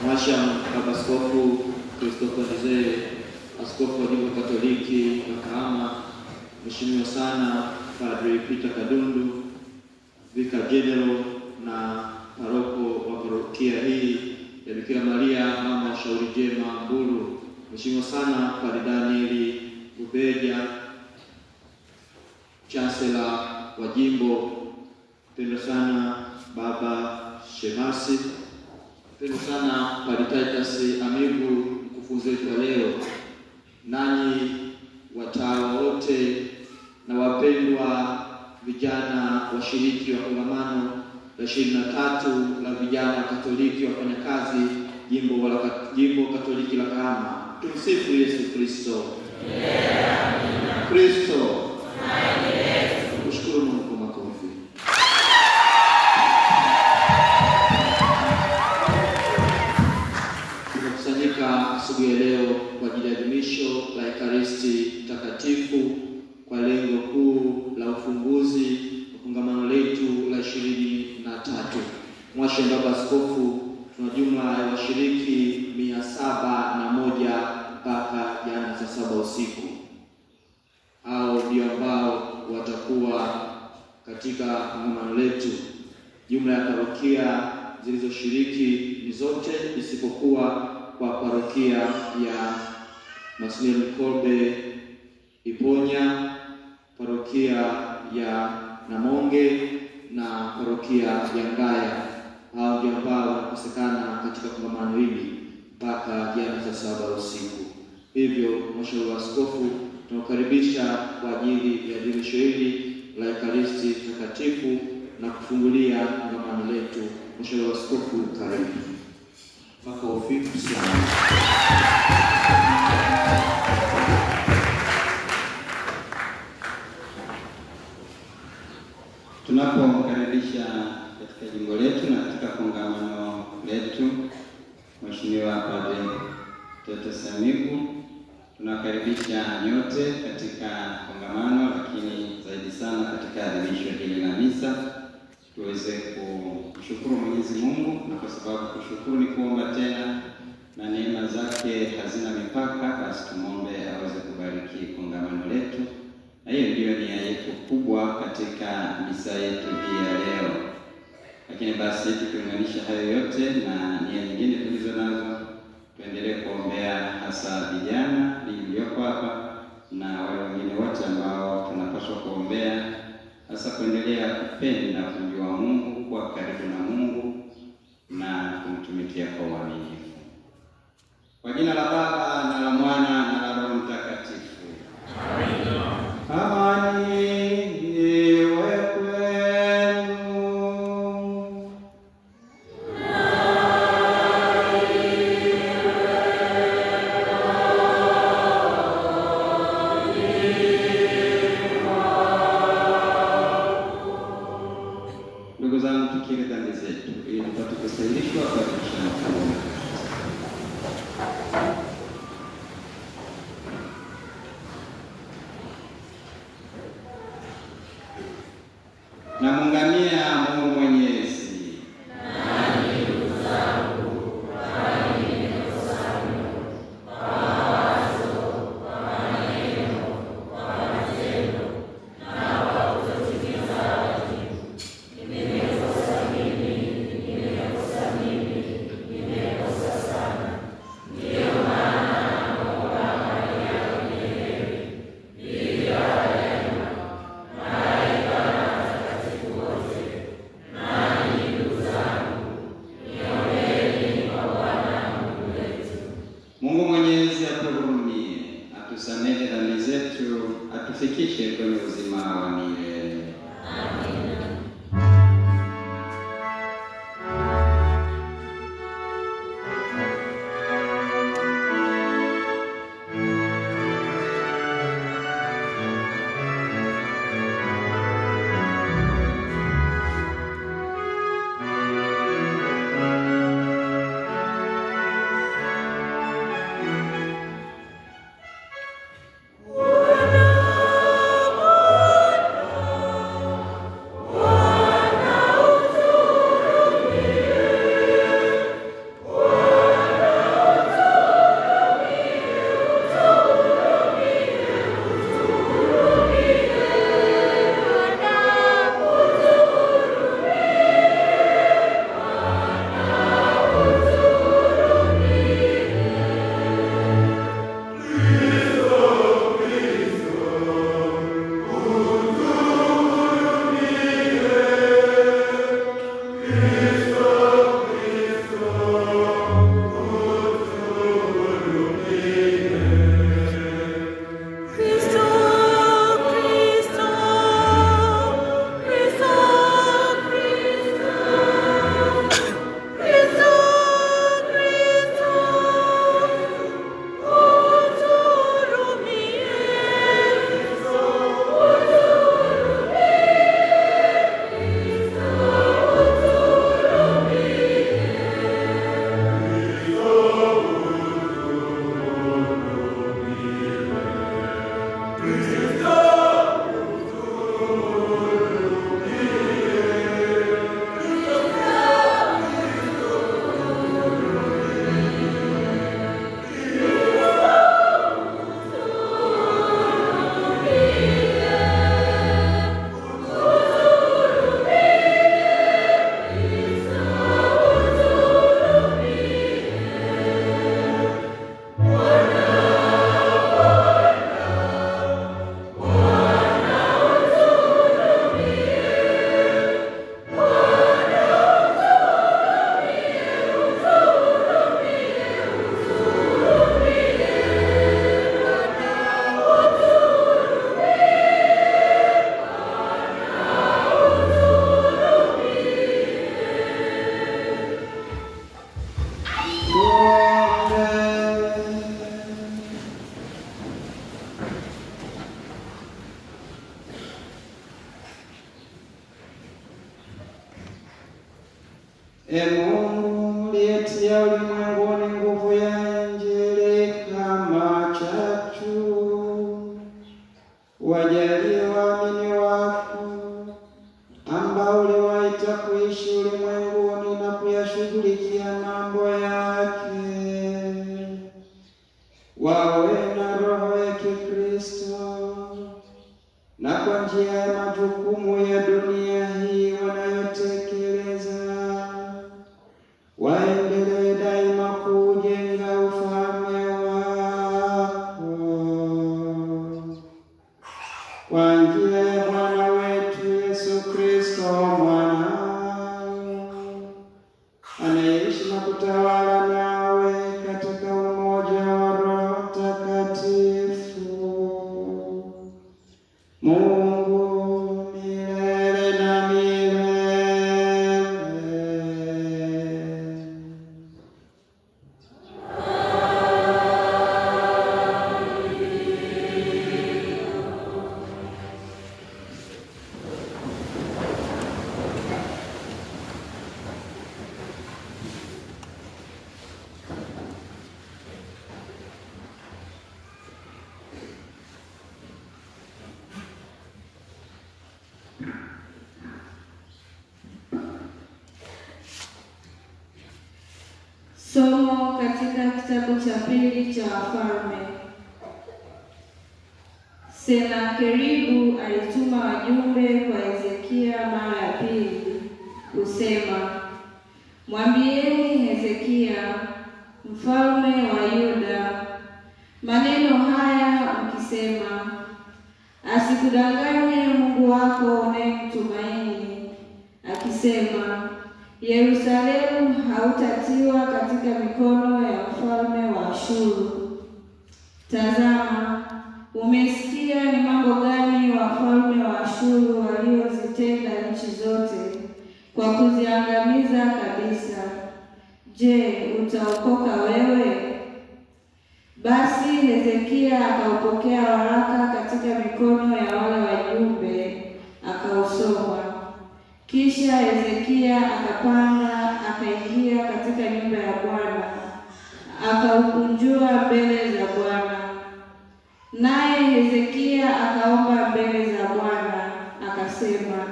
Mwasha Baba Askofu Christopher Ndizeye, Askofu wa Jimbo Katoliki la Kahama, Mheshimiwa sana Padre Peter Kadundu, Vicar General na paroko wa parokia hii ya Bikira Maria Mama wa Shauri Jema Mbulu, Mheshimiwa sana Padre Danieli Ubeja, Chancellor wa Jimbo, mpendwa sana Baba Shemasi, mpendwa sana Padre Titus Amigu, mkufunzi wetu wa leo, nanyi watawa wote na wapendwa vijana washiriki wa kongamano la 23 la vijana Katoliki wafanyakazi Jimbo Katoliki la Kahama. Tumsifu Yesu Kristo. Kristo. Tushukuru Mungu kwa makofi. Tumekusanyika asubuhi ya leo kwa ajili ya adhimisho la Ekaristi Takatifu kwa lengo kuu la ufunguzi wa kongamano letu la 23. Mwasha Baba Askofu, tuna jumla ya washiriki 701 mpaka jana saa 7 usiku. Hao ndio ambao watakuwa katika kongamano letu. Jumla ya parokia zilizoshiriki ni zote isipokuwa kwa parokia ya Maximilian Kolbe Iponya, parokia ya Namonge na parokia ya Ngaya. Hao ndio ambao wanakosekana katika kongamano hili mpaka jana saa 7 usiku. Hivyo Mhashauri wa Askofu, tunakaribisha kwa ajili ya adhimisho hili la Ekaristi Takatifu na kufungulia kongamano letu. Mhashauri wa Askofu, karibu. Makofi sana. Tunapomkaribisha katika jimbo letu na katika kongamano letu Mheshimiwa Padre Titus Amigu, tunakaribisha nyote katika kongamano, lakini zaidi sana katika adhimisho hili la misa, tuweze kumshukuru Mwenyezi Mungu, na kwa sababu kushukuru ni kuomba tena na neema zake hazina mipaka, basi tumombe aweze kubariki kongamano letu. Na hiyo ndiyo nia yetu kubwa katika misa yetu hii ya leo. Lakini basi tukiunganisha hayo yote na nia nyingine tulizo nazo, tuendelee kuombea hasa vijana nilioko hapa na wale wengine wote ambao tunapaswa kuombea, hasa kuendelea kupenda kumjua Mungu, kuwa karibu na Mungu na kumtumikia kwa uaminifu. Kwa jina la Baba na la Mwana na la Roho Mtakatifu. Amina. Amani iwe kwenu. Ndugu zangu, tukiri dhambi zetu ili tupate kusahilishwa kwa kushiriki. Na mungamia Mungu Mwenyezi. Ndio Mungu uliyetia ulimwenguni nguvu ya Injili kama chachu, wajalie waamini wako ambao uliwaita kuishi ulimwenguni na kuyashughulikia mambo yake, wawe na roho ya Kikristo, na kwa njia ya majukumu ya dunia hii wanayotekeleza waendelee daima kujenga ufalme wako kwa njia ya Bwana wetu Yesu Kristo mwanao, anayeishi na kutawala nawe katika umoja wa Roho Mtakatifu, Mungu milele na milele. Somo katika kitabu cha pili cha Wafalme. Senakeribu alituma wajumbe kwa Hezekia mara ya pili kusema, mwambieni Hezekia mfalme wa Yuda maneno haya mkisema, asikudanganye Mungu wako unayemtumaini akisema, Yerusalemu hautatiwa katika mikono ya mfalme wa Ashuru. Tazama, umesikia ni mambo gani wafalme wa Ashuru waliozitenda nchi zote kwa kuziangamiza kabisa. Je, utaokoka wewe? Basi Hezekia akaupokea waraka katika mikono ya wale wajumbe, akausoma. Kisha Hezekia akapanda akaingia katika nyumba ya Bwana, akaukunjua mbele za Bwana. Naye Hezekia akaomba mbele za Bwana akasema,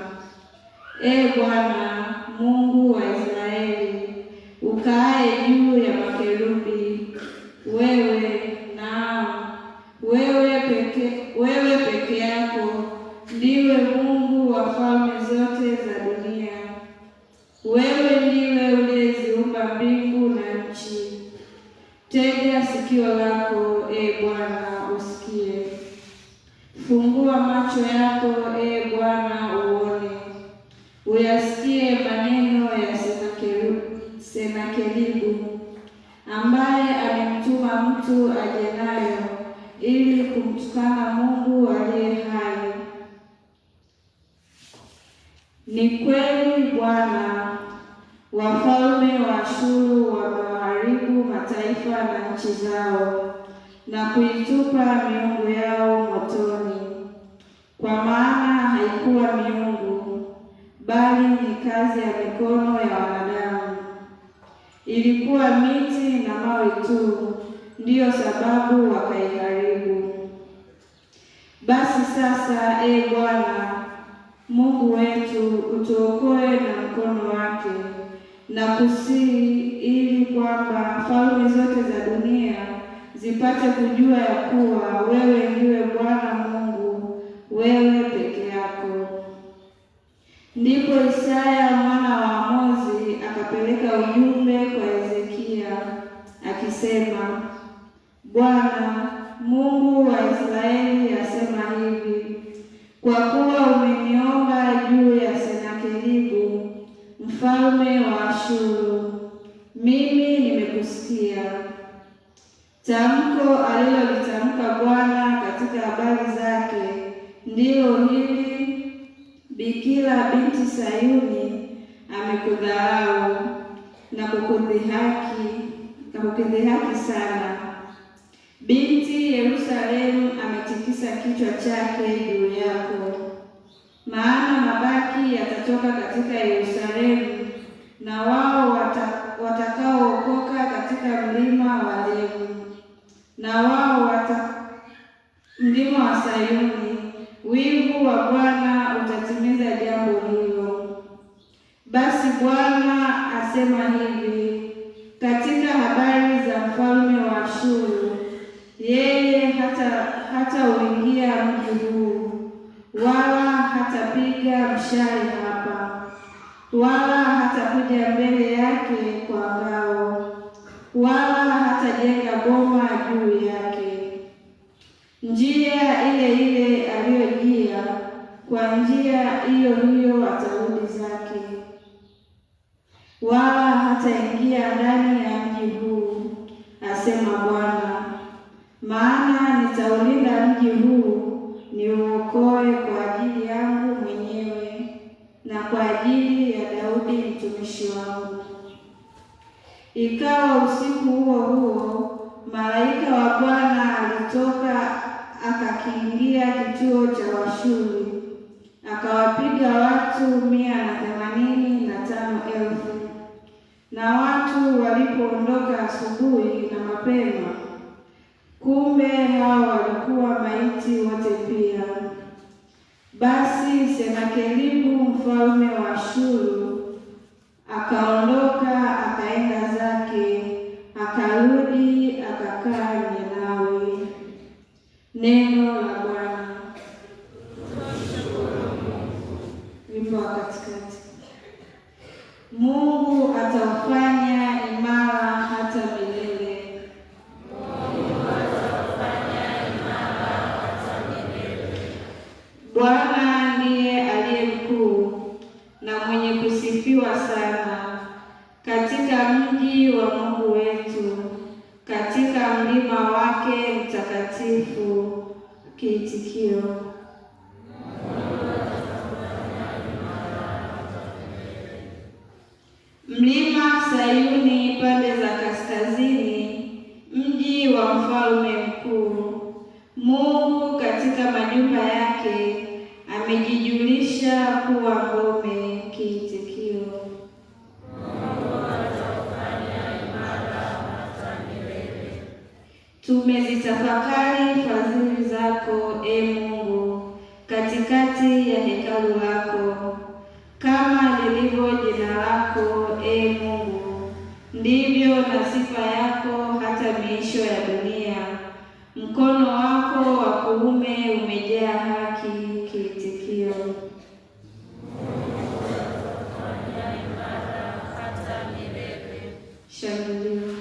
Bwana Mungu wa Israeli, ukaaye juu ya makerubi, wewe peke yako ndiwe Mungu wa falme zote za dunia. Wewe ndiwe uliyeziumba mbingu na nchi. Tega sikio lako, Bwana, usikie. Fungua macho yako, Bwana, uone. Uyasikie maneno ya wafalme wa Ashuru wamewaharibu mataifa na nchi zao, na kuitupa miungu yao motoni. Kwa maana haikuwa miungu, bali ni kazi ya mikono ya wanadamu. Ilikuwa miti na mawe tu, ndiyo sababu wakaiharibu. Basi sasa, Ee Bwana Mungu wetu, utuokoe na mkono wake, na kusihi ili kwamba falme zote za dunia zipate kujua ya kuwa wewe ndiwe Bwana Mungu, wewe peke yako. Ndipo Isaya mwana wa Amozi akapeleka ujumbe kwa Hezekia akisema, Bwana Mungu wa Israeli asema hivi: kwa kuwa umeniomba juu ya Senakeribu mfalme wa Ashuru, mimi nimekusikia. Tamko alilolitamka Bwana katika habari zake ndilo hili: Bikira binti Sayuni amekudharau na kukudhihaki sana. Binti Yerusalemu ametikisa kichwa chake juu yako. Maana mabaki yatatoka katika Yerusalemu, na wao watakaookoka katika mlima wa Lebu, na wao mlima wa Sayuni. Wivu wa Bwana utatimiza jambo hilo. Basi Bwana asema hivi katika habari za mfalme wa Ashuru: yeye hata uingia mji huu, wala hatapiga mshale hapa, wala hatakuja mbele yake kwa ngao, wala hatajenga boma juu yake. Njia ile ile aliyojia, kwa njia hiyo hiyo atarudi zake, wala hataingia ndani ya mji huu, asema Bwana. Maana nitaulinda mji huu, niuokoe kwa ajili yangu mwenyewe na kwa ajili ya Daudi mtumishi wangu. Ikawa usiku huo huo, malaika wa Bwana alitoka akakiingia kituo cha Washuri, akawapiga watu 185,000. Na watu walipoondoka asubuhi na mapema, kumbe hao walikuwa maiti wote pia. Basi Senakeribu mfalme wa Ashuru akaondoka akaenda zake, akarudi akakaa Ninawi. Neno la Bwana. Wimbo wa katikati. Mungu atawafanya imara hata milele. Bwana ndiye aliye mkuu na mwenye kusifiwa sana katika mji wa Mungu wetu, katika mlima wake mtakatifu. Kiitikio: Mlima Sayuni pande za kaskazini, mji wa mfalme mkuu. Mungu katika majumba yake amejijulisha kuwa ngome. Kiitikio: tumezitafakari fadhili zako, e Mungu, katikati ya hekalu lako. Kama lilivyo jina lako, e Mungu, ndivyo na sifa yako hata miisho ya dunia. Mkono wako wa kuume umejaa haki. Kiitikio: shangilio.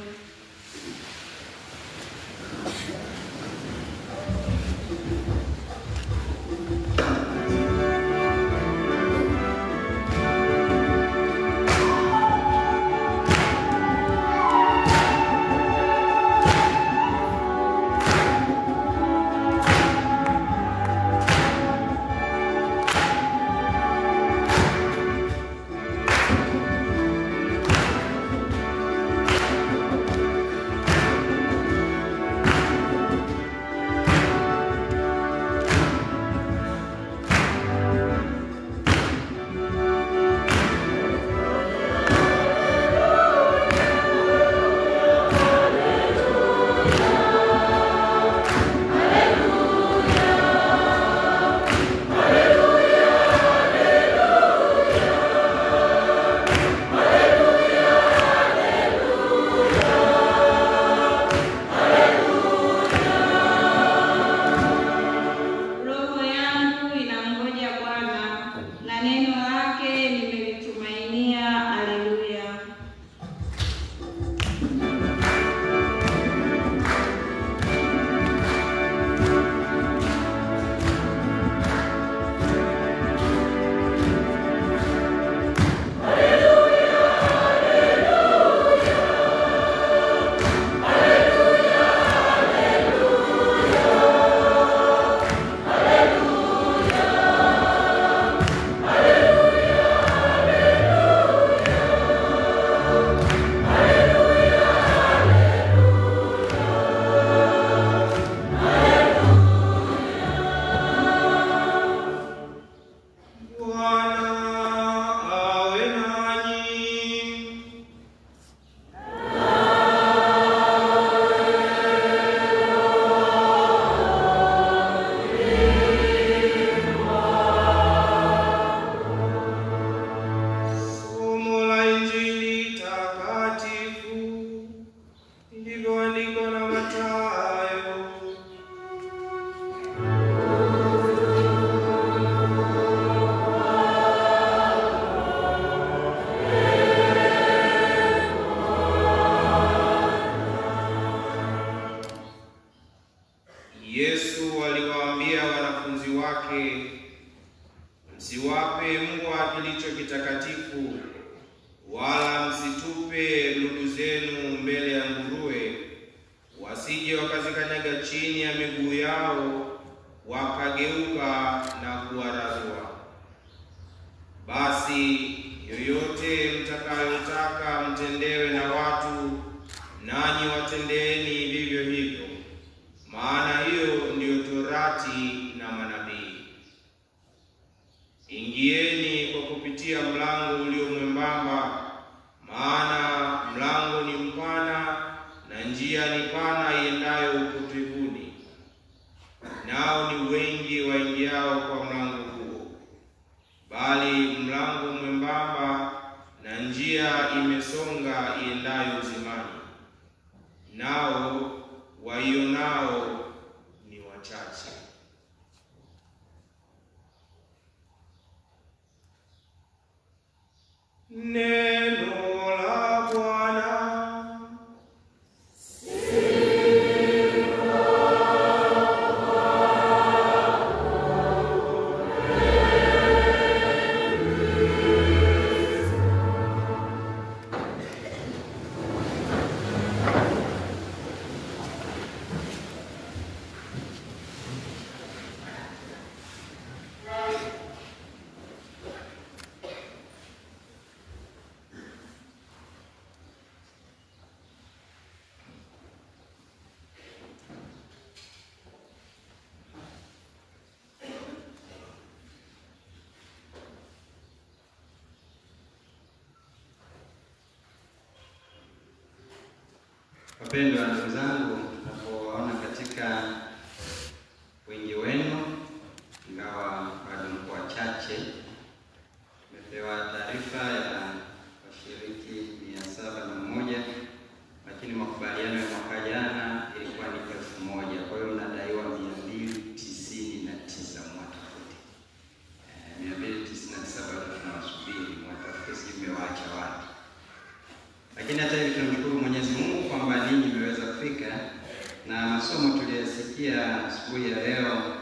mnayotaka mtendewe na watu, nanyi watendeeni vivyo hivyo, maana hiyo ndiyo Torati na manabii. Ingieni kwa kupitia mlango ulio mwembamba, maana mlango ni mpana na njia ni pana iendayo upotevuni, nao ni wengi waingiao kwa mlango huo. Bali mlango mwembamba na njia imesonga iendayo uzimani, nao waionao ni wachache. Neno la Bwana. Wapendwa ndugu zangu, tunapoona katika wingi wenu, ingawa bado mko wachache, tumepewa taarifa ya washiriki 701, lakini makubaliano ya mwaka jana ilikuwa ni 1000. Kwa hiyo mnadaiwa 299 mwatafute. 299 bado tunawasubiri, mwatafute, si mmewaacha watu. Lakini hata hivi tunamshukuru Mwenyezi Mungu kwamba ninyi mmeweza kufika, na masomo tuliyosikia asubuhi ya leo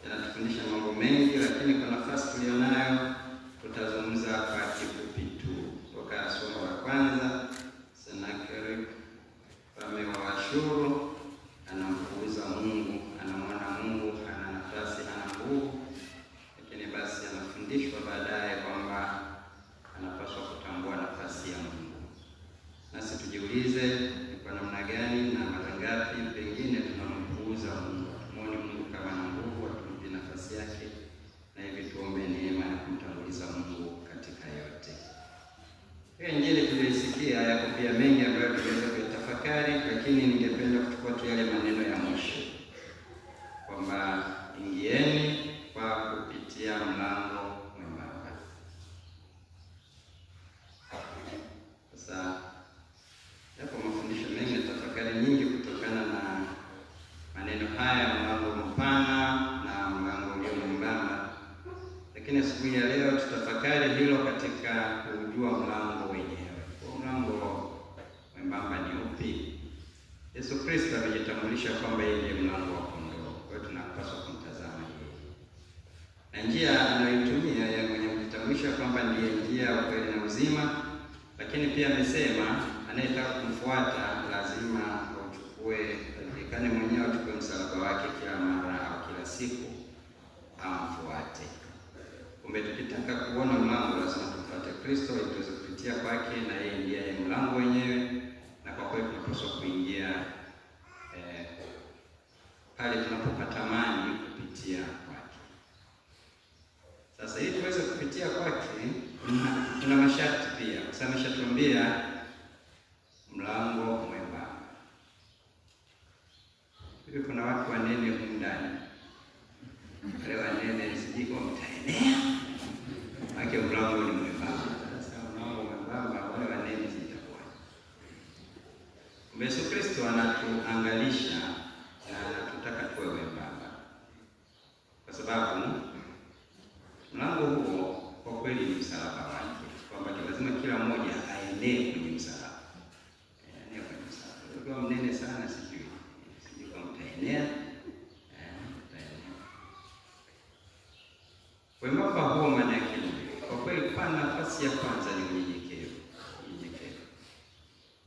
yanatufundisha mambo mengi, lakini kwa nafasi tulionayo tutazungumza kwa kifupi tu. Toka somo la kwanza, Sennacherib mfalme wa Ashuru anampuuza Mungu, anamwona Mungu hana nafasi, hana nguvu, lakini basi anafundishwa baadaye kwamba anapaswa kutambua nafasi ya Mungu. Nasi tujiulize ni kwa namna gani na mara ngapi pengine tunampuuza Mungu, tumuone Mungu kama na nguvu, atumpe nafasi yake, na hivi tuombe neema ya kumtanguliza Mungu katika yote. Hiyo Injili tulisikia yako pia mengi ambayo tunaweza kuyatafakari, lakini ningependa kuchukua tu yale maneno ya mwisho kwamba ingieni kwa kupitia mlango mwembamba. Sasa yapo mafundisho mengi na tafakari nyingi kutokana na maneno haya, mlango mpana na mlango ulio mwembamba. Lakini asubuhi ya leo tutafakari hilo katika kujua mlango wenyewe. Kwa mlango mwembamba ni upi? Yesu Kristo amejitambulisha kwamba yeye ndiye mlango wa kondoo. Kwa hiyo tunapaswa kumtazama yeye. Na njia anayoitumia yeye mwenyewe kujitambulisha kwamba ndiye njia, ukweli na uzima, lakini pia amesema anayetaka kumfuata lazima ajulikane mwenyewe, achukue msalaba wake kila mara au kila siku amfuate. Kumbe tukitaka kuona mlango lazima tumfuate Kristo ili tuweze kupitia kwake, na yeye ndiye mlango wenyewe, na kwa kweli tunapaswa kuingia pale tunapopatamani kupitia kwake. Sasa ili tuweze kupitia kwake kuna masharti pia. Sasa ameshatuambia mlango mwembamba. Hivi kuna watu wanene huko ndani. Wale wanene sijui kwa mtaenea. Haki mlango ni mwembamba. Sasa mlango mwembamba wale wanene zitakuwa. Yesu Kristo anatuangalisha na anatutaka tuwe wembamba. Kwa sababu mlango huo kwa kweli ni msalaba wake. Kwamba lazima kila mmoja aenee kwenye msalaba. Kwa mnene sana sijui kwa mtaenea. Wembamba huo maana yake kwa kweli kwa nafasi ya kwanza ni unyenyekevu.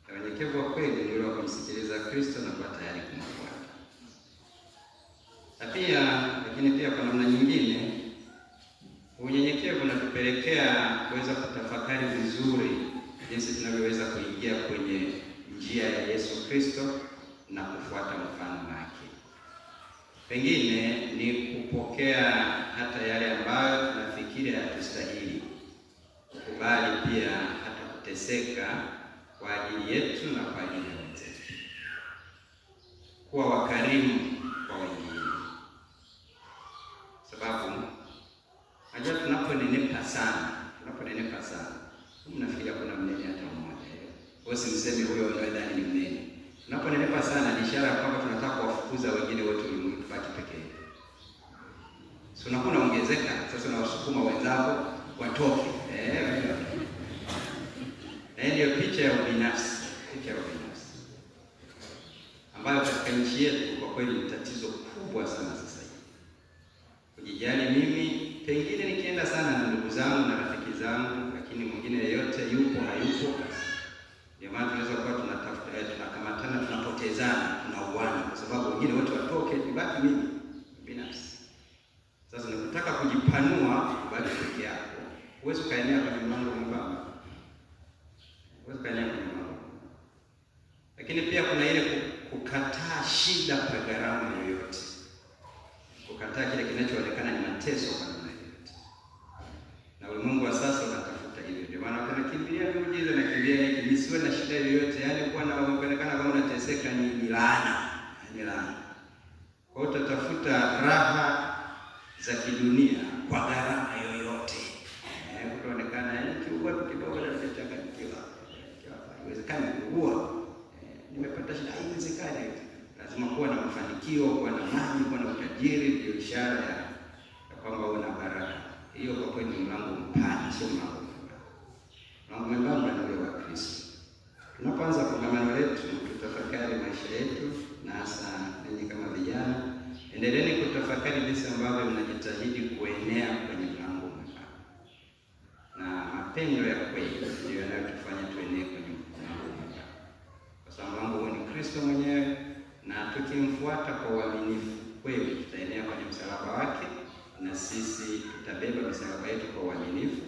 Na unyenyekevu wa kweli ni ule wa kumsikiliza Kristo na kuwa tayari kumfuata. Na pia lakini pia kwa namna nyingine unyenyekevu unatupelekea kuweza kutafakari vizuri jinsi tunavyoweza kuingia kwenye njia ya Yesu Kristo na kufuata mfano wake. Pengine ni kupokea hata yale ambayo tunafikiri hatustahili, kukubali pia hata kuteseka kwa ajili yetu na kwa ajili ya wenzetu, kuwa wakarimu kwa wengine, sababu najua tunaponenepa sana, mnafikiria kuna mnene hata mmoja. Wewe simsemi huyo unadhani ni mnene. Tunaponenepa sana ni ishara kwamba tunataka kuwafukuza wengine wote ulimwengu tubaki peke yetu. So unakuwa unaongezeka, sasa unawasukuma wenzako watoke. Na ndio picha ya ubinafsi, ambayo katika nchi yetu kwa kweli ni tatizo kubwa sana sasa hivi. Kujijali mimi, pengine nikienda sana na ndugu zangu na rafiki zangu, lakini mwingine yeyote yupo hayupo. Ndio maana tunaweza kuwa tunakamatana, tunapotezana, tunauana kwa sababu wengine wote watoke, nibaki mimi binafsi. Sasa unataka kujipanua, bali peke yako. Huwezi kaenea kwenye mlango mwembamba. Lakini pia kuna ile kukataa shida kwa gharama yoyote. Kukataa kile kinachoonekana ni mateso kwa namna yoyote. Na ulimwengu wa sasa unatafuta hilo. Ndio maana wanakimbilia miujiza na kimbia hiki, nisiwe na shida yoyote. Yaani kuwa na kuonekana kama unateseka ni laana. Kwa hiyo utatafuta raha za kidunia kwa gharama yoyote. Kuonekana kidogo kidogo na kuchanganyikiwa. Haiwezekani kuugua. Nimepata shida, haiwezekani. Lazima kuwa na mafanikio, kuwa na mali, kuwa na utajiri, ndio ishara ya kwamba una baraka. Hiyo kwa kweli ni mlango mpana, sio mlango mpana. Mlango mwembamba ndio wa Kristo. Tunapoanza kongamano letu, tutafakari maisha yetu, na hasa ninyi kama vijana, endeleeni kutafakari jinsi ambavyo mnajitahidi kuenea kwenye mlango mwembamba. Na mapendo ya kweli ndio yanayotufanya tuenee kwenye mlango mwembamba. Kwa sababu mlango huo ni Kristo mwenyewe, na tukimfuata kwa uaminifu kweli tutaenea kwenye msalaba wake, na sisi tutabeba msalaba yetu kwa uaminifu,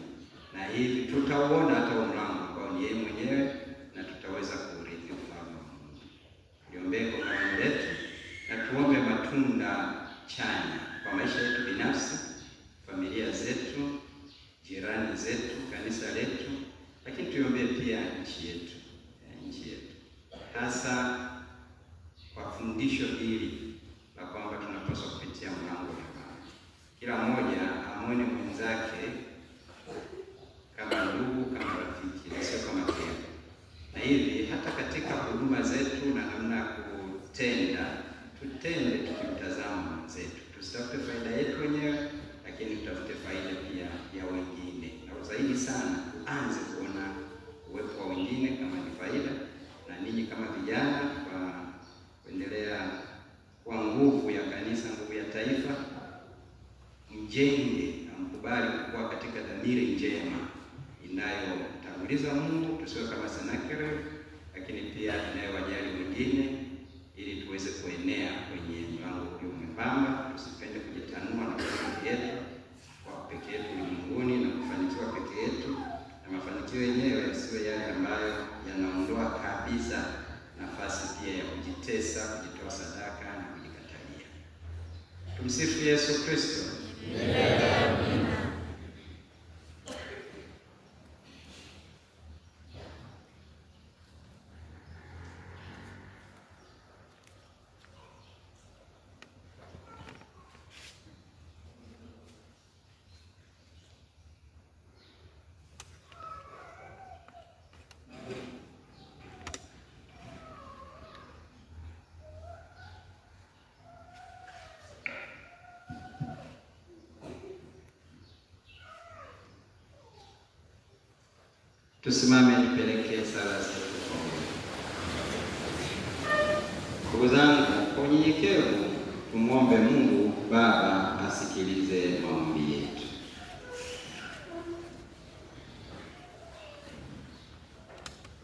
na hivi tutauona hata mlango ambao ni yeye mwenyewe, na tutaweza kuurithi ufalme wa Mungu. Niombee kongamano letu na tuombe matunda chanya kwa maisha yetu binafsi, familia zetu, jirani zetu, kanisa letu, lakini tuombee pia nchi yetu. Hasa kwa fundisho hili la kwamba tunapaswa kupitia mlango mwembamba. Kila mmoja amwone mwenzake kama ndugu, kama rafiki, sio kama kero. Na hivi hata katika huduma zetu na namna ya kutenda, tutende tukimtazama mwenzetu. Tusitafute faida yetu wenyewe, lakini tutafute faida pia ya wengine. Na zaidi sana tuanze kuona uwepo wa wengine kama ni faida, na ninyi kama vijana kwa kuendelea kwa nguvu ya kanisa, nguvu ya taifa, mjenge na mkubali kuwa katika dhamiri njema inayotanguliza Mungu, tusiwe kama Senakeribu, lakini pia inayowajali wengine, ili tuweze kuenea kwenye mlango huu mwembamba. Tusipende kujitanua na peke yetu, kwa peke yetu ulimwenguni, na kufanikiwa peke yetu, na mafanikio yenyewe yasiwe yale ambayo yanaondoa kabisa nafasi pia ya kujitesa, kujitoa sadaka na kujikatalia. Tumsifu Yesu Kristo. Amina. Tusimame nipelekee sala zetu kwa Mungu. Ndugu zangu, kwa unyenyekevu tumwombe Mungu Baba asikilize maombi yetu.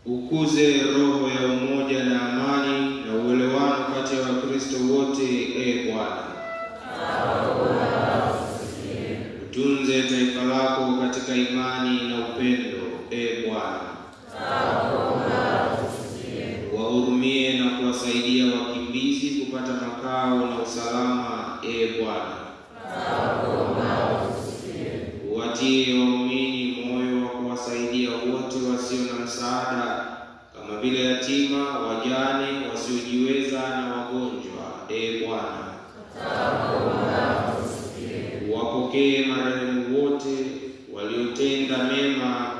Ukuze roho ya umoja na amani na uelewano kati ya Wakristo wote, Bwana. Utunze taifa lako katika imani na upendo, Bwana. kama vile yatima, wajane, wasiojiweza na wagonjwa. Bwana, uwapokee marehemu wote waliotenda mema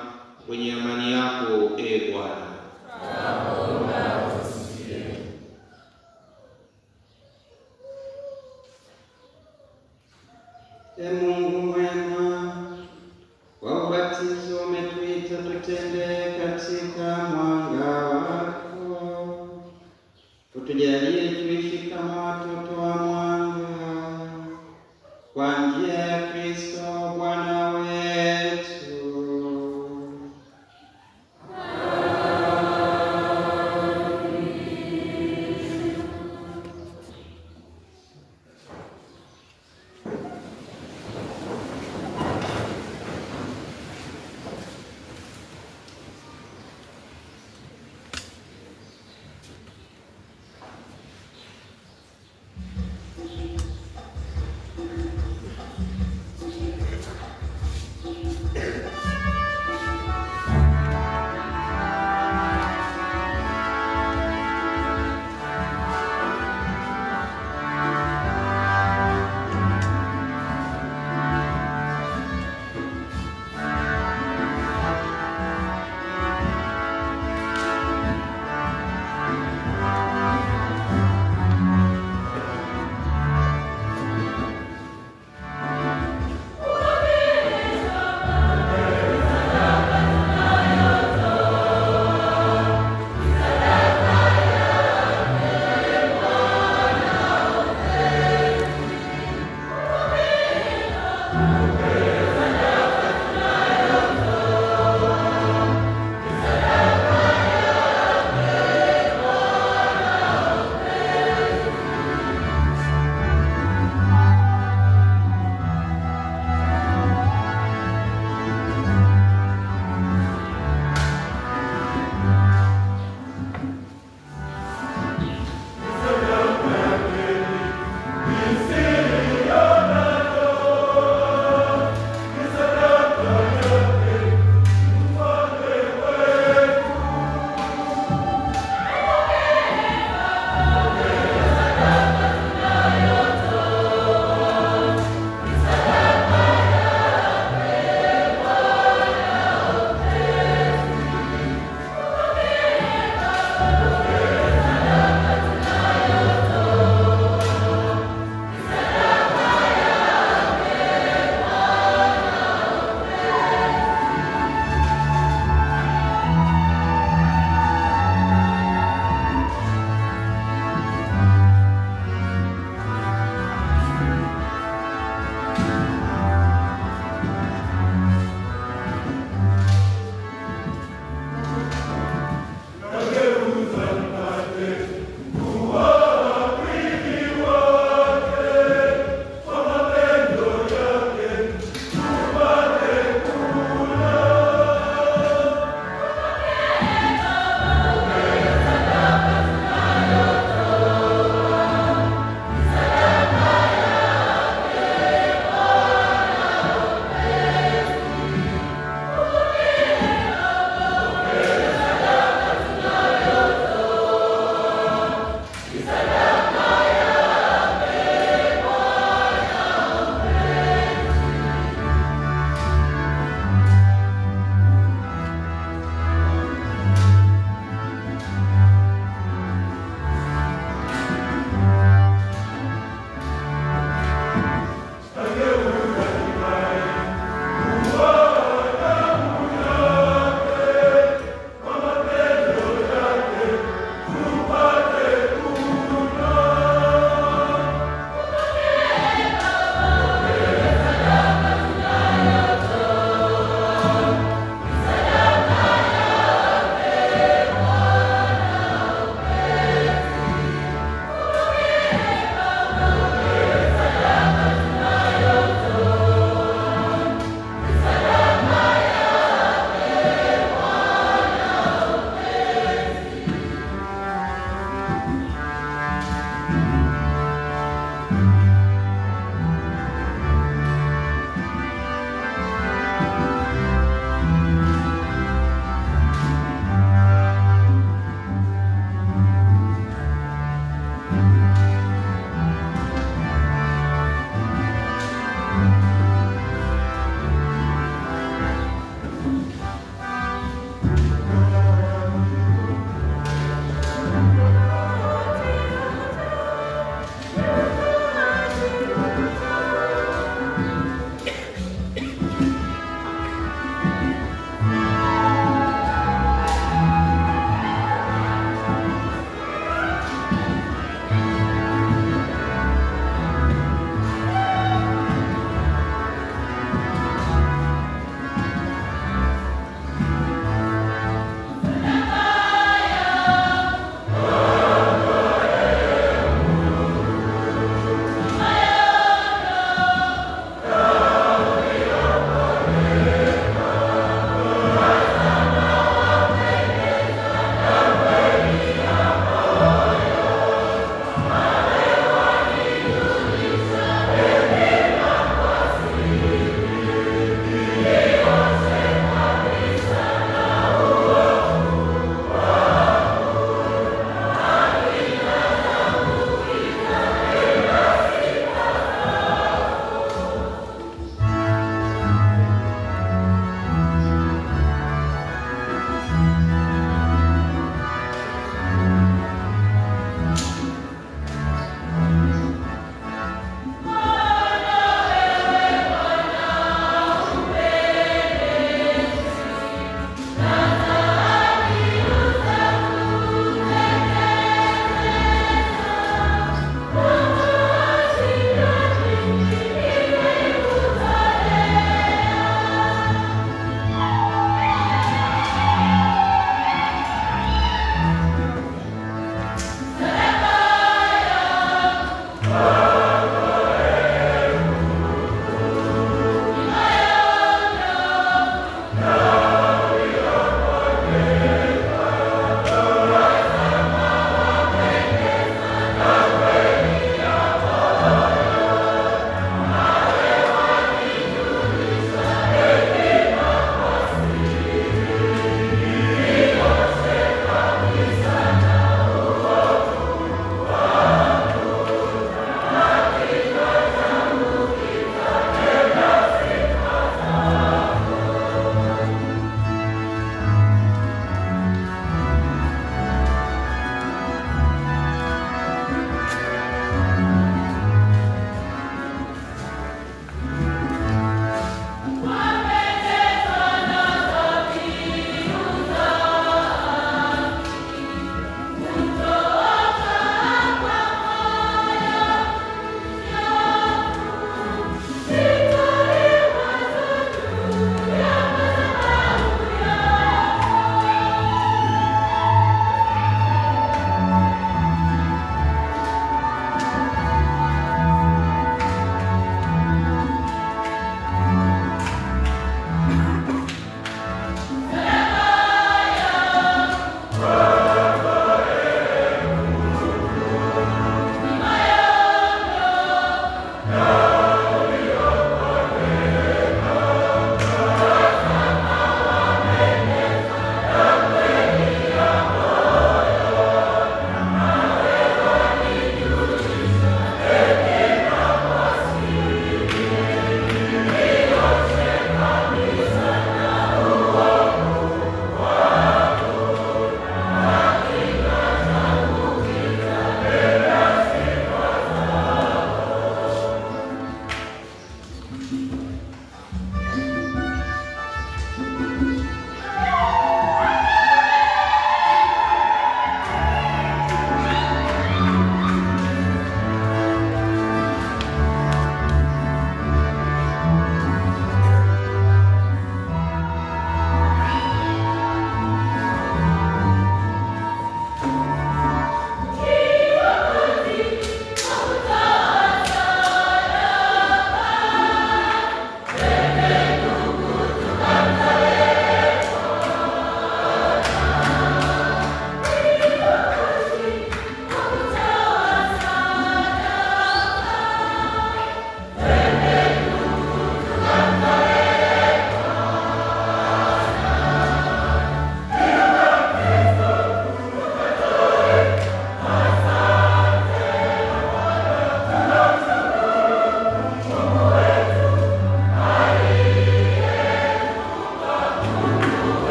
kwenye amani yako. Bwana, Mungu mwema, kwa ubatizo umetuita tutende katika mwanga wako. Utujalie tuishi kama watoto wa mwanga, kwa njia ya Kristo Bwana wetu.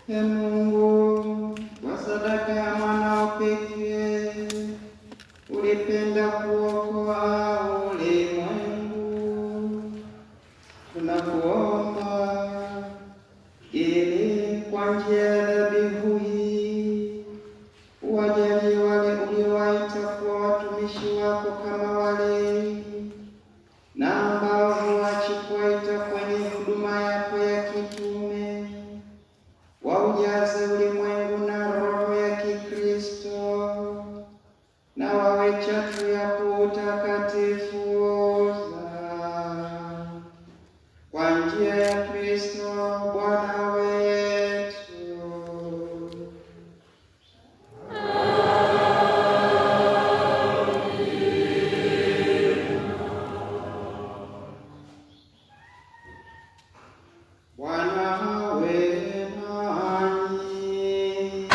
Ee Mungu, kwa sadaka ya mwanao pekee ulipenda kuokoa ulimwengu. Tunakuomba ili kwa njia ya dhabihu hii uwajalie wale uliowaita kuwa watumishi wako kama walei, na ambao huachi kuwaita kwenye huduma yako ya kitume, waujaze ulimwengu na roho ya Kikristo, na wawe chachu ya kuutakatifuza kwa njia ya Kristo Bwana wetu. Bwana awe nanyi.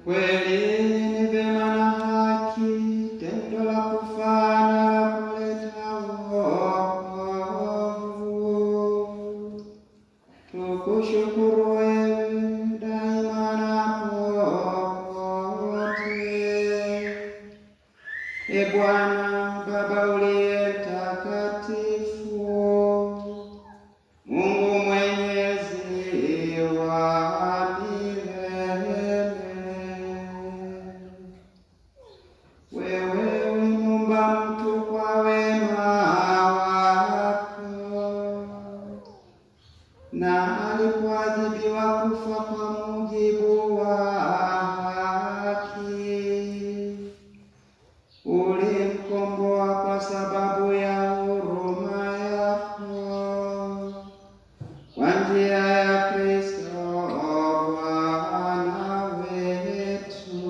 Kweli ni vema na haki, tendo la kufana la kuleta wokovu. Tukushukuru wewe daima na popote. Ee Bwana Baba uliye mtakatifu, Mungu mwenyezi wa milele, wewe ulimuumba mtu kwa wema wako, na alipoadhibiwa kufa kwa mujibu wa haki, ulimkomboa kwa sababu ya huruma yako, kwa njia ya Kristo Bwana wetu.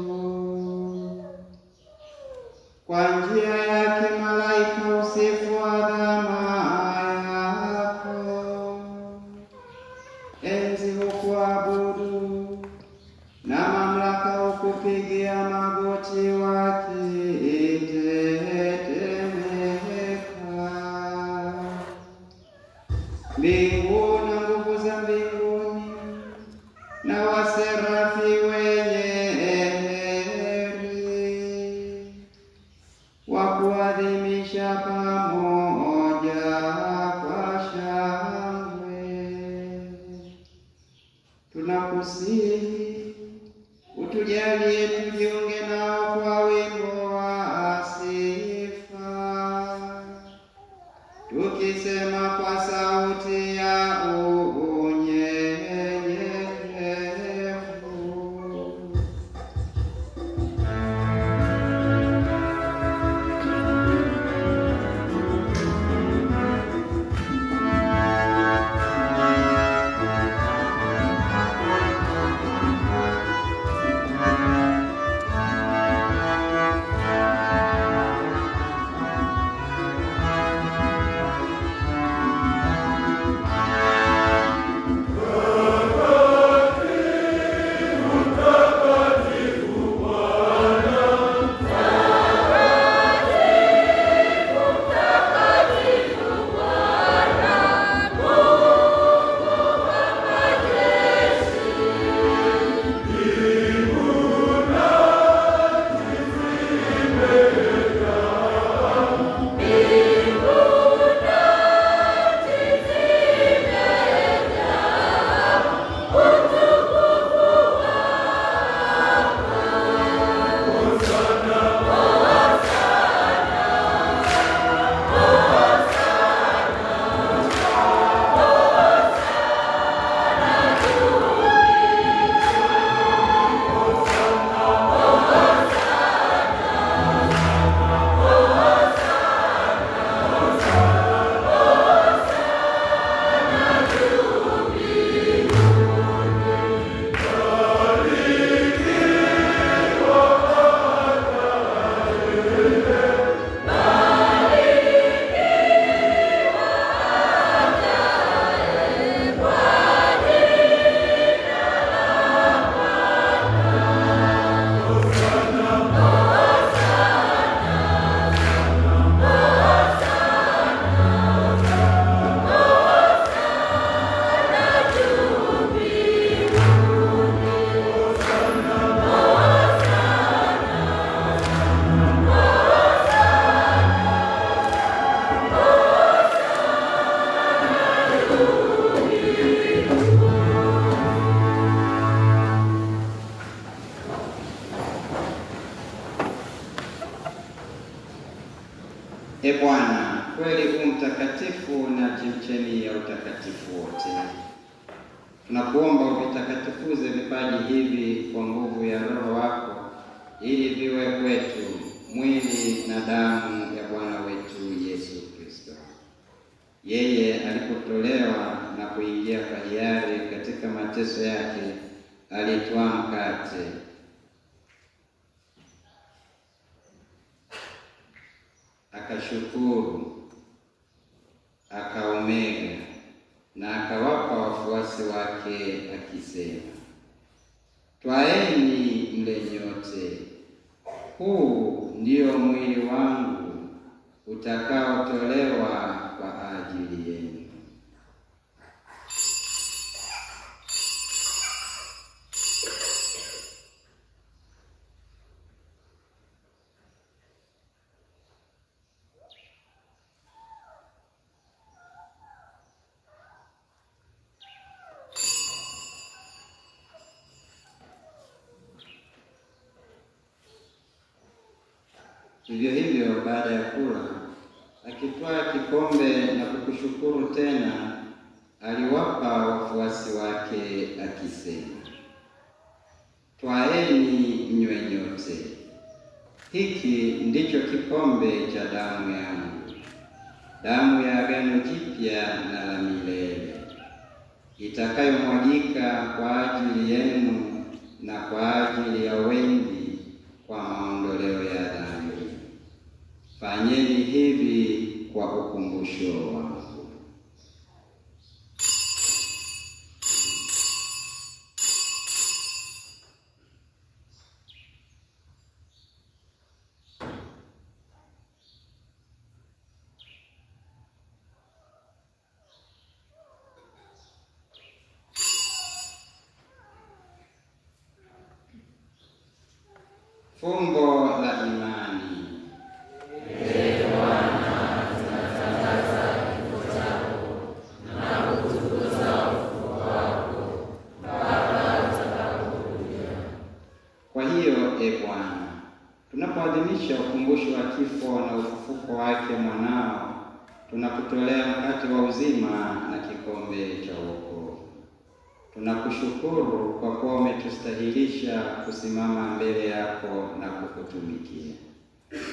Kwa njia yake malaika usifu adhama yako, enzi hukuabudu na mamlaka hukupigia magoti wakitetemeka. Mbingu na nguvu za mbinguni na waserafi wenye heri wakuadhimisha pamoja kwa shangwe. Tunakusihi utujalie tujiunge nao kwa wimbo wa sifa, tukisema kwa sauti ya unyenyekevu. watakatifu wote. Tunakuomba uvitakatifuze vipaji hivi kwa nguvu ya Roho wako, ili viwe kwetu mwili na damu ya Bwana wetu Yesu Kristo. Yeye alipotolewa na kuingia kwa hiari katika mateso yake, alitwaa mkate, akashukuru, akaumega na akawapa wafuasi wake akisema, twaeni mle nyote, huu ndio mwili wangu utakaotolewa kwa ajili yenu. Vivyo hivyo, baada ya kula, akitwaa kikombe na kukushukuru tena, aliwapa wafuasi wake akisema, twaeni mnywe nyote, hiki ndicho kikombe cha damu yangu, damu ya agano jipya na la milele, itakayomwagika kwa ajili yenu na kwa ajili ya wengi kwa maondoleo ya dhambi. Fanyeni hivi kwa ukumbusho wangu. Fumbo la imani. Bwana, tunapoadhimisha ukumbusho wa kifo na ufufuko wake mwanao, tunakutolea mkate wa uzima na kikombe cha wokovu. Tunakushukuru kwa kuwa umetustahilisha kusimama mbele yako na kukutumikia.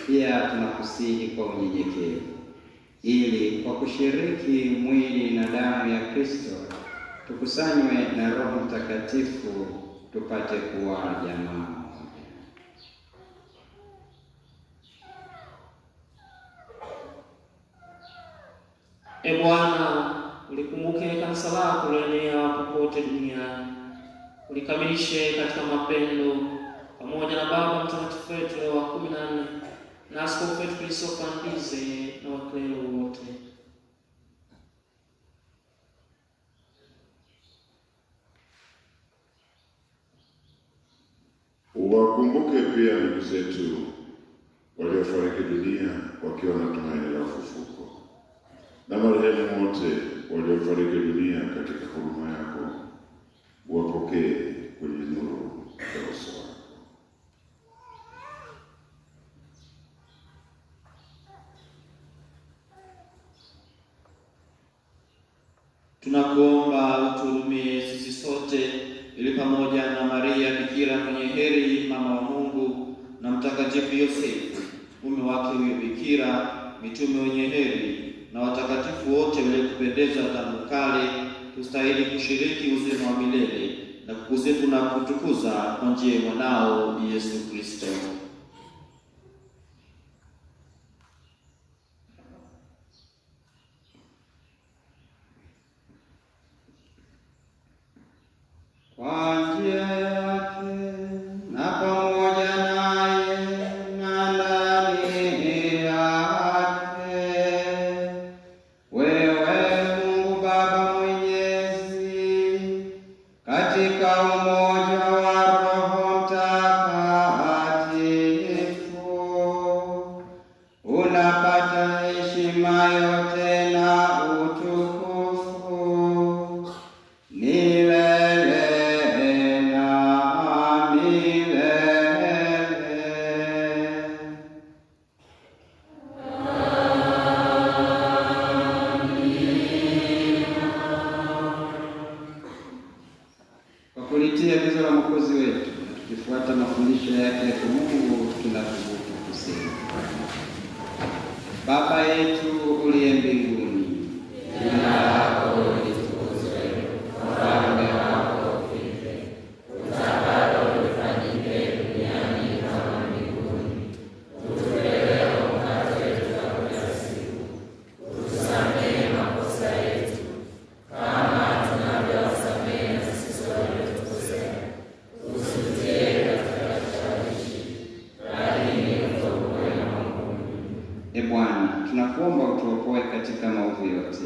Pia tunakusihi kwa unyenyekevu, ili kwa kushiriki mwili na damu ya Kristo tukusanywe na Roho Mtakatifu tupate kuwa jamaa. E Bwana, ulikumbuke kanisa lako liloenea popote duniani. Ulikamilishe katika mapendo pamoja na Baba Mtakatifu wetu Leo wa 14 na askofu wetu Christopher Mbize na waklero wote. Uwakumbuke pia ndugu zetu waliofariki dunia wakiwa na tumaini la ufufuko, na marehemu wote waliofariki dunia katika huruma yako, uwapokee kwenye nuru ya uso wako. Tunakuomba utuhurumie sisi sote, ili pamoja na Maria Bikira mwenye heri, mama wa Mungu, na Mtakatifu Yosefu mume wake huyo Bikira, mitume wenye heri na watakatifu wote waliokupendeza tangu kale, tustahili kushiriki uzima wa milele na kukusifu na kutukuza kwa njia ya mwanao Yesu Kristo. Kwa njia yake na pamoja naye na ndani yake, wewe Mungu Baba Mwenyezi, katika umoja wa Roho Mtakatifu, unapata heshima yote na utukufu milele na kulitii agizo la Mwokozi wetu na tukifuata mafundisho yake ya kimungu, tunathubutu kusema: Baba yetu uliye mbinguni, jina lako litukuzwe, ufalme wako ufike, utakalo lifanyike duniani kama mbinguni. Utupe leo mkate wetu wa kila siku, utusamehe makosa yetu kama tunavyowasamehe na sisi waliotukosea, usitie katika kishawishi, bali utuokoe na maovu. E Bwana, tunakuomba utuokoe katika maovu yote,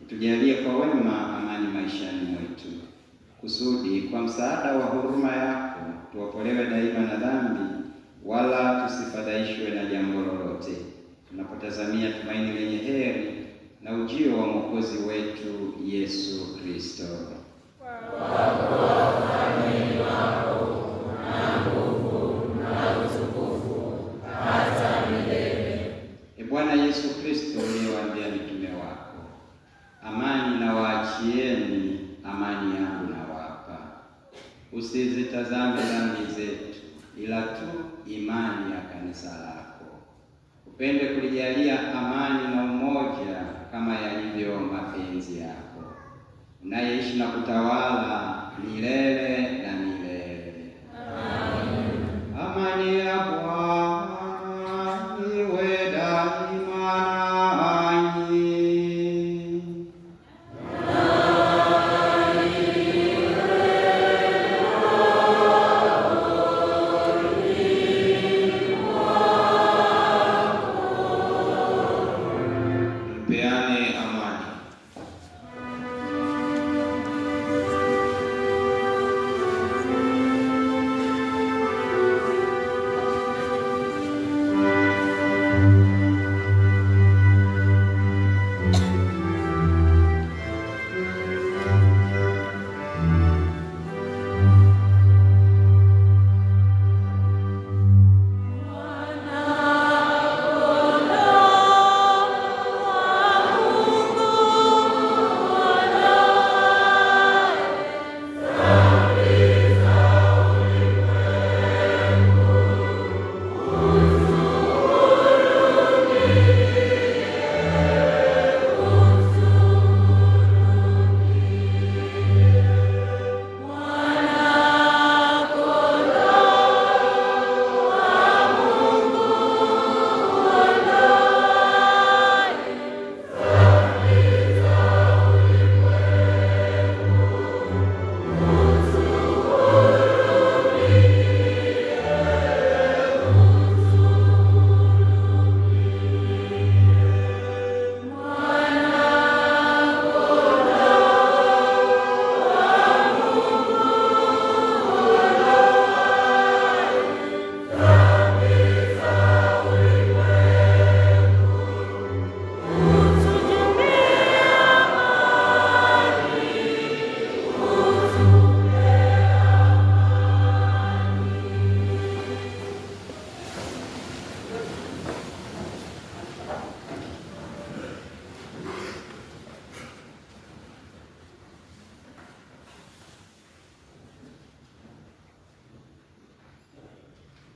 utujalie kwa wema amani maishani mwetu, kusudi kwa msaada wa huruma yako tuokolewe daima na dhambi, wala tusifadhaishwe na jambo lolote, tunapotazamia tumaini lenye heri na ujio wa Mwokozi wetu Yesu Kristo. E Bwana Yesu Kristo, uliyewaambia mitume wako, amani na waachieni, amani yangu na wapa, usizitazame dhambi zetu, ila tu imani ya kanisa lako. Upende kulijalia amani na umoja kama yalivyo mapenzi yako, unayeishi na kutawala milele na milele. Amen. Amani ya Bwana iwe daima nanyi. Mpeane amani.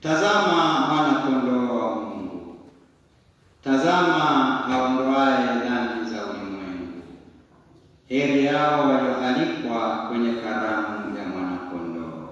Tazama mwana-kondoo wa Mungu, tazama aondoaye dhambi za ulimwengu. Heri yao walioalikwa kwenye karamu ya mwana-kondoo.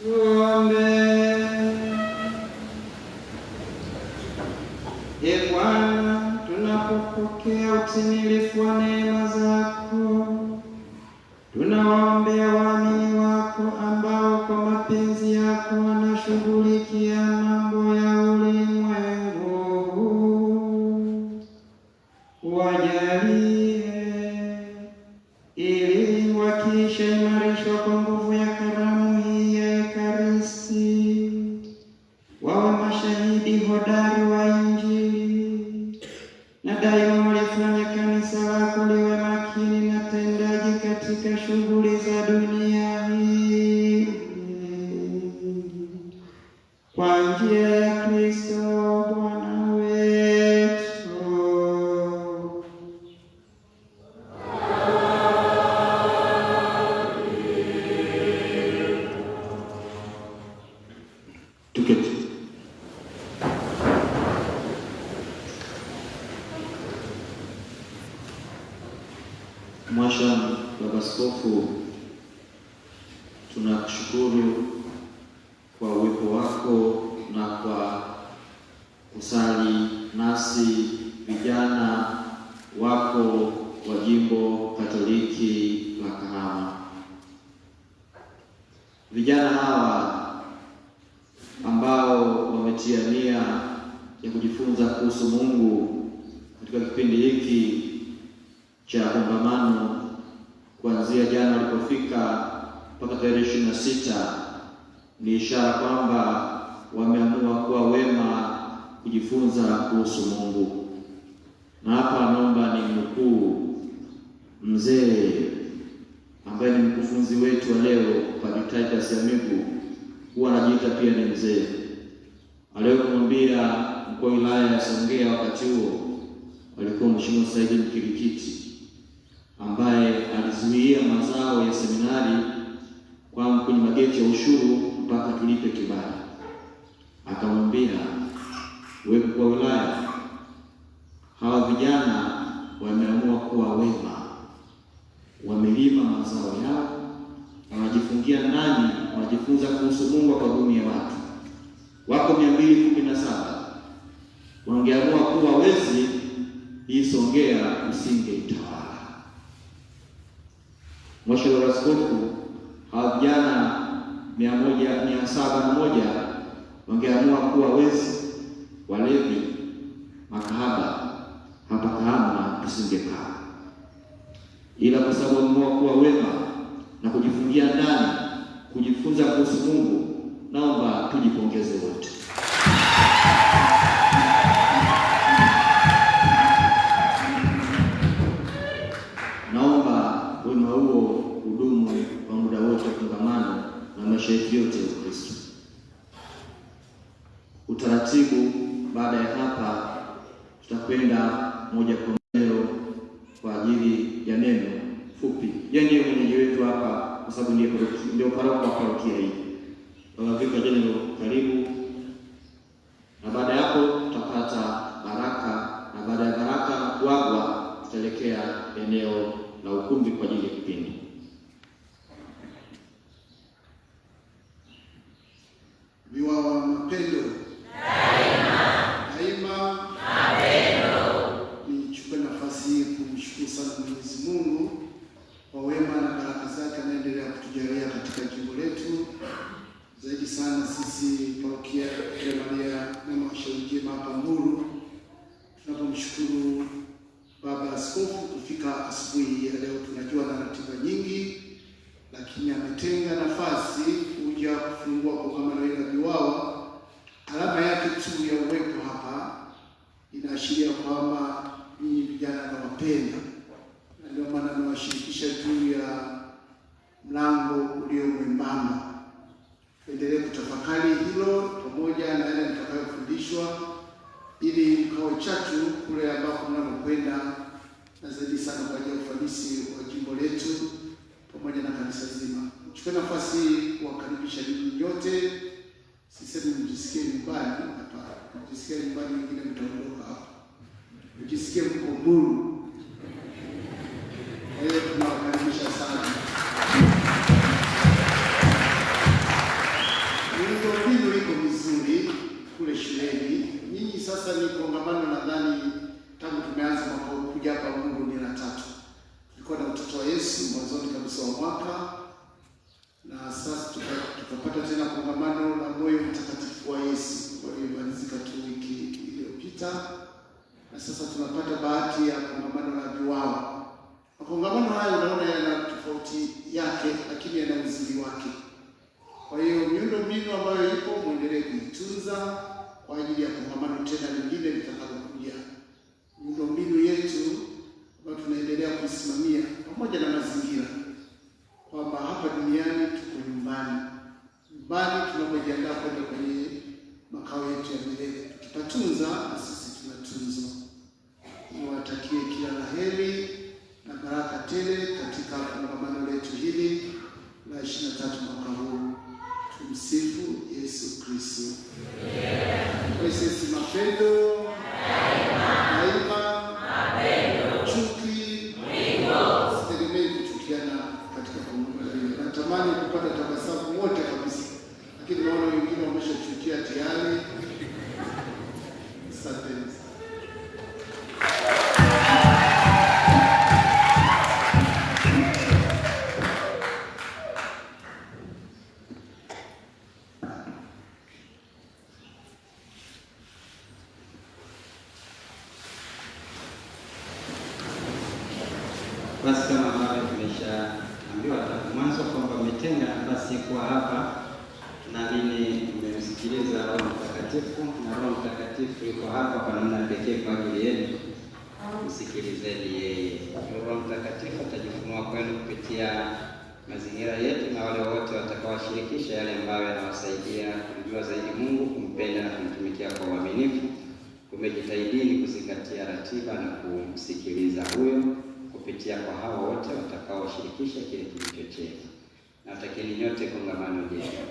Tuombe. Ee Bwana, tunapopokea utimilifu wa neema zako, tunawaombea waamini wako ambao kwa mapenzi yako wanashughulikia mambo ya ulimwengu. Wajalie ili wakiisha imarishwa kwa nguvu ya karamu hii ya Ekaristi, wawe mashahidi hodari wa Injili, na daima walifanya kanisa lako liwe makini na tendaji katika shughuli za dunia hii, kwa njia ya Kristo Bwana wetu. Tuketi. Mwasha Baba Askofu, tunakushukuru kwa uwepo wako na kwa kusali nasi vijana wako wa Jimbo Katoliki la Kahama. Vijana hawa ambao wametia nia ya kujifunza kuhusu Mungu katika kipindi hiki cha kongamano kuanzia jana walipofika mpaka tarehe 26, ni ishara kwamba wameamua kuwa wema kujifunza kuhusu Mungu. Na hapa naomba ni mkuu mzee ambaye ni mkufunzi wetu wa leo, Padre Titus Amigu, huwa anajiita pia ni mzee. Aliyokumwambia mkuu wa wilaya ya Songea wakati huo walikuwa Mheshimiwa Saidi Mkirikiti, ambaye alizuia mazao ya seminari kwa kwenye mageti ya ushuru mpaka tulipe kibali. Akamwambia, wewe mkuu wa wilaya, hawa vijana wameamua kuwa wema, wamelima mazao yao, wanajifungia ndani, wanajifunza kuhusu Mungu kwa dunia ya watu. Wako 217. Wangeamua kuwa wezi, hii Songea usingeitawala. Mhashauri wa Askofu, hawa vijana 701 wangeamua kuwa wezi, walevi, makahaba, hapa Kahama tusingekaa. Ila kwa sababu wameamua kuwa wema na kujifungia ndani, kujifunza kuhusu Mungu, naomba tujipongeze wote. Naomba wema huo hudumu kwa muda wote kongamano na maisha yetu yote ya Kristo. Utaratibu baada ya hapa, tutakwenda moja kwa moja kwa ajili ya neno fupi. Yeye ndiye mwenyeji wetu hapa kwa sababu ndio paroko wa parokia hii. Baba Vika General, karibu. Na baada ya hapo tutapata baraka, na baada ya baraka kuagwa tutaelekea eneo la ukumbi kwa ajili ya kipindi. Viwawa mapendo daima mapendo. Nichukue nafasi hii kumshukuru sana Mwenyezi Mungu kwa wema na baraka zake anaendelea kutujalia katika jimbo letu, zaidi sana sisi parokia ya Maria na Mashauri Njema hapa Mbulu. Tunapomshukuru Baba Askofu kufika asubuhi ya leo. Tunajua na ratiba nyingi, lakini ametenga nafasi kuja kufungua kongamano hili la Viwawa. Alama yake tu ya uwepo hapa inaashiria kwamba ni vijana na wapenda, na ndio maana nawashirikisha juu ya mlango ulio mwembamba. Tuendelee kutafakari hilo pamoja na yale nitakayofundishwa, ili mkao chachu kule ambako mnapokwenda, na zaidi sana kwa ajili ya ufanisi wa jimbo letu pamoja na kanisa zima. Chukua nafasi kuwakaribisha ninyi nyote. Sisemi mjisikie nyumbani hapa, mjisikie nyumbani, wengine mtaondoka hapa. Mjisikie mko Mbulu. Kwa hiyo tunawakaribisha sana. wetu mwanzoni kabisa wa mwaka, na sasa tukapata tena kongamano la moyo mtakatifu wa Yesu waliomalizika tu wiki iliyopita, na sasa tunapata bahati ya kongamano la viwao. Makongamano haya unaona yana tofauti yake, lakini yana uzuri wake. Kwa hiyo miundombinu ambayo ipo muendelee kuitunza kwa ajili ya kongamano tena lingine litakalokuja. Miundombinu yetu ambayo tunaendelea kuisimamia pamoja na mazingira, kwamba hapa duniani tuko nyumbani tunapojiandaa kwenda kwenye makao yetu ya milele. Tukipatunza na sisi tunatunzwa. Niwatakie kila la heri na baraka tele katika kongamano letu hili la 23 mwaka huu. Tumsifu Yesu Kristo. Sisi mapendo daima, chuki sitegemei kuchukiana katika kongamano hili. Natamani kupata tabasamu wote kabisa, lakini naona wengine wameshachukia tayari. Asante. Basi kama ambavyo tumeshaambiwa tangu mwanzo kwamba umetenga nafasi kuwa hapa, naamini mmemsikiliza Roho Mtakatifu, na Roho Mtakatifu yuko hapa kwa namna pekee kwa ajili yenu. Msikilizeni yeye. Roho Mtakatifu atajifunua kwenu kupitia mazingira yetu na wale wote watakaowashirikisha yale ambayo yanawasaidia kumjua zaidi Mungu, kumpenda na kumtumikia kwa uaminifu. Kumejitahidini kuzingatia ratiba na kumsikiliza huyo kupitia kwa hao wote watakaowashirikisha kile kilicho chema. Natakieni nyote kongamano jema.